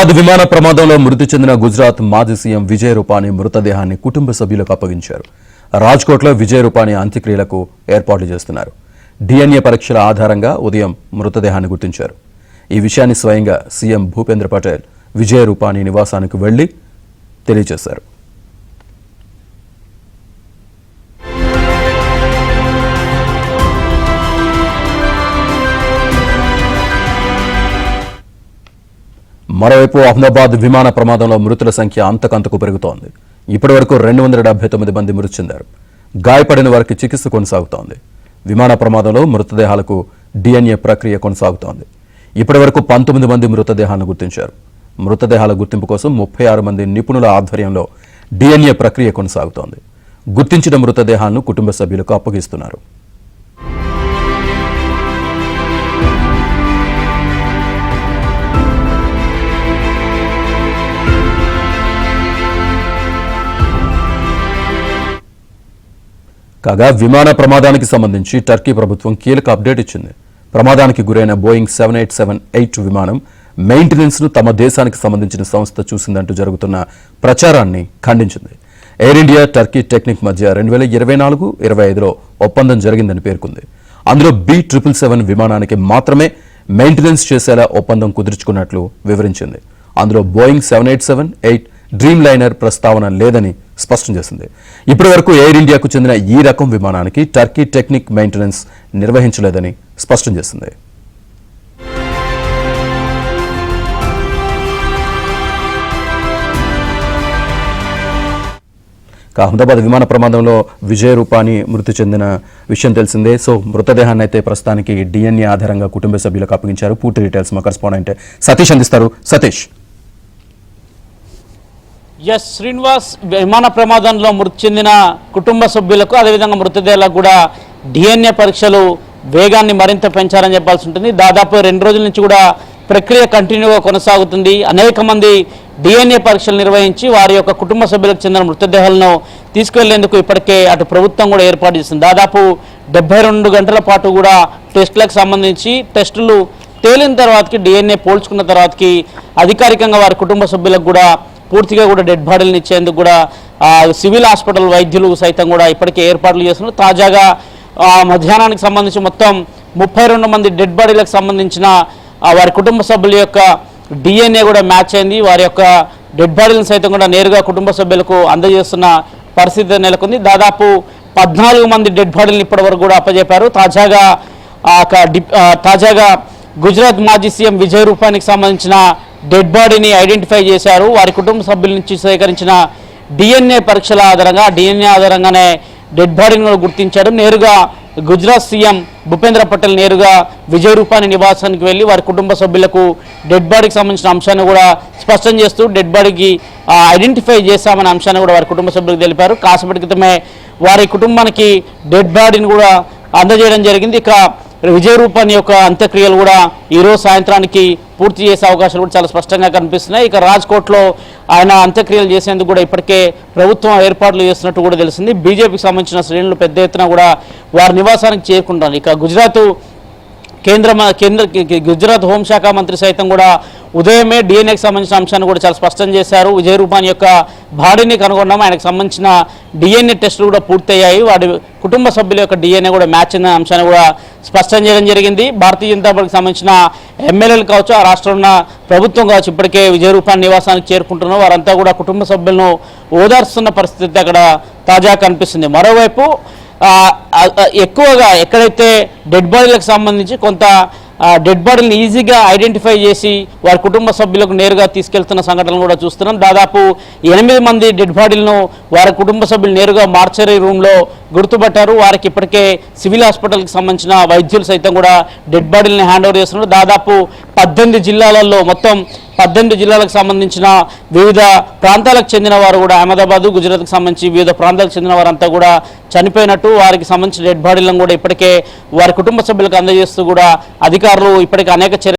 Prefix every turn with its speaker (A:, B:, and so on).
A: విమాన ప్రమాదంలో మృతి చెందిన గుజరాత్ మాజీ సీఎం విజయ్ రూపానీ మృతదేహాన్ని కుటుంబ సభ్యులకు అప్పగించారు. రాజ్కోట్లో విజయ్ రూపానీ అంత్యక్రియలకు ఏర్పాట్లు చేస్తున్నారు. డిఎన్ఏ పరీక్షల ఆధారంగా ఉదయం మృతదేహాన్ని గుర్తించారు. ఈ విషయాన్ని స్వయంగా సీఎం భూపేంద్ర పటేల్ విజయ్ రూపానీ నివాసానికి వెళ్లి తెలియజేశారు. మరోవైపు అహ్మదాబాద్ విమాన ప్రమాదంలో మృతుల సంఖ్య అంతకంతకు పెరుగుతోంది. ఇప్పటివరకు 279 మంది మృతి చెందారు. గాయపడిన వారికి చికిత్స కొనసాగుతోంది. విమాన ప్రమాదంలో మృతదేహాలకు డిఎన్ఏ ప్రక్రియ కొనసాగుతోంది. ఇప్పటివరకు 19 మంది మృతదేహాలను గుర్తించారు. మృతదేహాల గుర్తింపు కోసం 36 మంది నిపుణుల ఆధ్వర్యంలో డిఎన్ఏ ప్రక్రియ కొనసాగుతోంది. గుర్తించిన మృతదేహాలను కుటుంబ సభ్యులకు అప్పగిస్తున్నారు. కాగా విమాన ప్రమాదానికి సంబంధించి టర్కీ ప్రభుత్వం కీలక అప్డేట్ ఇచ్చింది. ప్రమాదానికి గురైన బోయింగ్ 787-8 విమానం మెయింటెనెన్స్ ను తమ దేశానికి సంబంధించిన సంస్థ చూసిందంటూ జరుగుతున్న ప్రచారాన్ని ఖండించింది. ఎయిర్ ఇండియా టర్కీ టెక్నిక్ మధ్య 2024-25లో ఒప్పందం జరిగిందని పేర్కొంది. అందులో B777 విమానానికి మాత్రమే మెయింటెనెన్స్ చేసేలా ఒప్పందం కుదుర్చుకున్నట్లు వివరించింది. అందులో బోయింగ్ 787-8 డ్రీమ్ లైనర్ ప్రస్తావన లేదని స్పష్టం చేసింది. ఇప్పటి వరకు ఎయిర్ ఇండియాకు చెందిన ఈ రకం విమానానికి టర్కీ టెక్నిక్ మెయింటెనెన్స్ నిర్వహించలేదని స్పష్టం చేసింది. అహ్మదాబాద్ విమాన ప్రమాదంలో విజయ్ రూపానీ మృతి చెందిన విషయం తెలిసిందే. సో మృతదేహాన్ని అయితే ప్రస్తుతానికి డిఎన్ఏ ఆధారంగా కుటుంబ సభ్యులకు అప్పగించారు. పూర్తి డీటెయిల్స్ మా కరెస్పాండెంట్ సతీష్ అందిస్తారు. సతీష్.
B: శ్రీనివాస్, విమాన ప్రమాదంలో మృతి చెందిన కుటుంబ సభ్యులకు అదేవిధంగా మృతదేహాలకు కూడా డిఎన్ఏ పరీక్షలు వేగాన్ని మరింత పెంచారని చెప్పాల్సి ఉంటుంది. దాదాపు 2 రోజుల నుంచి కూడా ప్రక్రియ కంటిన్యూగా కొనసాగుతుంది. అనేక మంది డిఎన్ఏ పరీక్షలు నిర్వహించి వారి యొక్క కుటుంబ సభ్యులకు చెందిన మృతదేహాలను తీసుకువెళ్లేందుకు ఇప్పటికే అటు ప్రభుత్వం కూడా ఏర్పాటు చేసింది. దాదాపు 72 గంటల పాటు కూడా టెస్టులకు సంబంధించి టెస్టులు తేలిన తర్వాతకి డిఎన్ఏ పోల్చుకున్న తర్వాతకి అధికారికంగా వారి కుటుంబ సభ్యులకు కూడా పూర్తిగా కూడా డెడ్ బాడీలను ఇచ్చేందుకు కూడా సివిల్ హాస్పిటల్ వైద్యులు సైతం కూడా ఇప్పటికే ఏర్పాట్లు చేస్తున్నారు. తాజాగా మధ్యాహ్నానికి సంబంధించి మొత్తం 32 మంది డెడ్ బాడీలకు సంబంధించిన వారి కుటుంబ సభ్యుల యొక్క డిఎన్ఏ కూడా మ్యాచ్ అయింది. వారి యొక్క డెడ్ బాడీలను సైతం కూడా నేరుగా కుటుంబ సభ్యులకు అందజేస్తున్న పరిస్థితి నెలకొంది. దాదాపు 14 మంది డెడ్ బాడీలను ఇప్పటివరకు కూడా అప్పజెప్పారు. తాజాగా గుజరాత్ మాజీ సీఎం విజయ్ రూపానీకి సంబంధించిన డెడ్ బాడీని ఐడెంటిఫై చేశారు. వారి కుటుంబ సభ్యుల నుంచి సేకరించిన డిఎన్ఏ పరీక్షల ఆధారంగానే డెడ్ బాడీని గుర్తించడం. నేరుగా గుజరాత్ సీఎం భూపేంద్ర పటేల్ నేరుగా విజయ్ రూపానీ నివాసానికి వెళ్ళి వారి కుటుంబ సభ్యులకు డెడ్ బాడీకి సంబంధించిన అంశాన్ని కూడా స్పష్టం చేస్తూ డెడ్ బాడీకి ఐడెంటిఫై చేశామనే అంశాన్ని కూడా వారి కుటుంబ సభ్యులకు తెలిపారు. కాసేపటి క్రితమే వారి కుటుంబానికి డెడ్ బాడీని కూడా అందజేయడం జరిగింది. ఇక విజయ్ రూపానీ యొక్క అంత్యక్రియలు కూడా ఈరోజు సాయంత్రానికి పూర్తి చేసే అవకాశాలు కూడా చాలా స్పష్టంగా కనిపిస్తున్నాయి. ఇక రాజ్కోట్లో ఆయన అంత్యక్రియలు చేసేందుకు కూడా ఇప్పటికే ప్రభుత్వం ఏర్పాట్లు చేస్తున్నట్టు కూడా తెలిసింది. బీజేపీకి సంబంధించిన శ్రేణులు పెద్ద ఎత్తున కూడా వారి నివాసానికి చేరుకుంటారు. ఇక గుజరాత్ హోంశాఖ మంత్రి సైతం కూడా ఉదయమే డిఎన్ఏకి సంబంధించిన అంశాన్ని కూడా చాలా స్పష్టం చేశారు. విజయ్ రూపానీ యొక్క బాడీని కనుగొన్నాము, ఆయనకు సంబంధించిన డిఎన్ఏ టెస్టులు కూడా పూర్తయ్యాయి, వాడి కుటుంబ సభ్యుల యొక్క డిఎన్ఏ కూడా మ్యాచ్ అయిన అంశాన్ని కూడా స్పష్టం చేయడం జరిగింది. భారతీయ జనతా పార్టీకి సంబంధించిన ఎమ్మెల్యేలు కావచ్చు, ఆ రాష్ట్రంలో ఉన్న ప్రభుత్వం కావచ్చు, ఇప్పటికే విజయ్ రూపానీ నివాసానికి చేరుకుంటున్నారు. వారంతా కూడా కుటుంబ సభ్యులను ఓదార్స్తున్న పరిస్థితి అక్కడ తాజాగా కనిపిస్తుంది. మరోవైపు ఎక్కువగా ఎక్కడైతే డెడ్ బాడీలకు సంబంధించి కొంత డెడ్ బాడీలను ఈజీగా ఐడెంటిఫై చేసి వారి కుటుంబ సభ్యులకు నేరుగా తీసుకెళ్తున్న సంఘటనలు కూడా చూస్తున్నాం. దాదాపు 8 మంది డెడ్ బాడీలను వారి కుటుంబ సభ్యులు నేరుగా మార్చరీ రూమ్లో గుర్తుపట్టారు. వారికి ఇప్పటికే సివిల్ హాస్పిటల్కి సంబంధించిన వైద్యులు సైతం కూడా డెడ్ బాడీలను హ్యాండ్ ఓవర్ చేస్తున్నారు. దాదాపు 18 జిల్లాలలో మొత్తం 18 జిల్లాలకు సంబంధించిన వివిధ ప్రాంతాలకు చెందిన వారు కూడా అహ్మదాబాద్, గుజరాత్కి సంబంధించి వివిధ ప్రాంతాలకు చెందిన వారంతా కూడా చనిపోయినట్టు, వారికి సంబంధించిన డెడ్ బాడీలను కూడా ఇప్పటికే వారి కుటుంబ సభ్యులకు అందజేస్తూ కూడా అధికారులు ఇప్పటికే అనేక